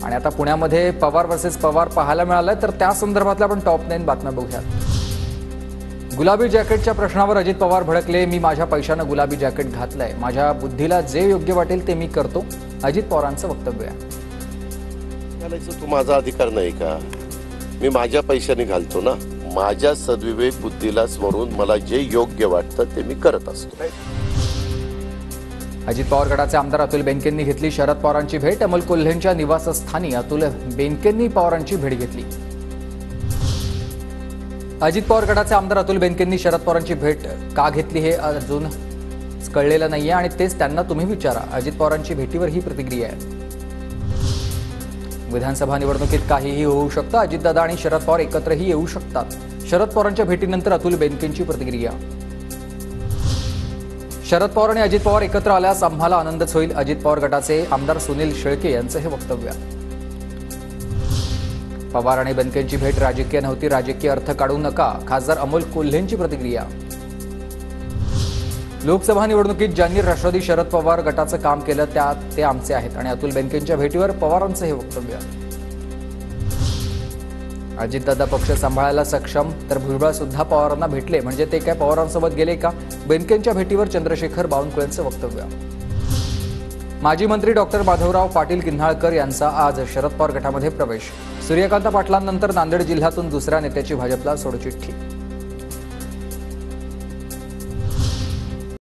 आणि आता पुण्यामध्ये पवार वर्सेस पवार पाहायला मिळालं, तर त्या संदर्भातल्या आपण टॉप 9 बातम्या बघूयात। गुलाबी जॅकेटच्या प्रश्नावर अजित पवार भडकले। मी माझ्या पैशाने गुलाबी जॅकेट घातलंय, माझ्या बुद्धीला जे योग्य वाटेल ते मी करतो, अजित पवारांचं वक्तव्य आहे। तो माझा अधिकार नाही का? मी माझ्या पैशाने घालतो ना, माझ्या सद्विवेक बुद्धीला स्मरून मला जे योग्य वाटतं ते मी करत असतो। अजित पवार गटाचे आमदार अतुल बेनकेंनी घेतली शरद पवारांची भेट। अमोल कोल्हेंच्या निवासस्थानी अतुल बेनकेंनी पवारांची भेट घेतली। अजित पवार गटाचे आमदार अतुल बेनकेंनी शरद पवारांची भेट का घेतली हे अजून कळलेलं नाहीये आणि तेच त्यांना तुम्ही विचारा। अजित पवारांची भेटीवर ही प्रतिक्रिया आहे। विधानसभा निवडणुकीत काहीही होऊ शकतं, अजितदादा आणि शरद पवार एकत्रही येऊ शकतात। शरद पवारांच्या भेटीनंतर अतुल बेनकेंची प्रतिक्रिया। शरद पवार आणि अजित पवार एकत्र आल्यास आम्हाला आनंदच होईल, अजित पवार गटाचे आमदार सुनील शेळके यांचं हे वक्तव्य। पवार आणि बेनकेंची भेट राजकीय नव्हती, राजकीय अर्थ काढू नका, खासदार अमोल कोल्हेंची प्रतिक्रिया। लोकसभा निवडणुकीत ज्यांनी राष्ट्रवादी शरद पवार गटाचं काम केलं ते आमचे आहेत आणि अतुल बेनकेंच्या भेटीवर पवारांचं हे वक्तव्य। अजितदादा पक्ष सांभाळायला सक्षम, तर भुजबळ सुद्धा पवारांना भेटले म्हणजे ते काय पवारांसोबत गेले का? बेनकेंच्या भेटीवर चंद्रशेखर बावनकुळेंचं वक्तव्य। माजी मंत्री डॉक्टर माधवराव पाटील किन्हाळकर यांचा आज शरद पवार गटामध्ये प्रवेश। सूर्यकांत पाटलांनंतर नांदेड जिल्ह्यातून दुसऱ्या नेत्याची भाजपला सोडचिठ्ठी।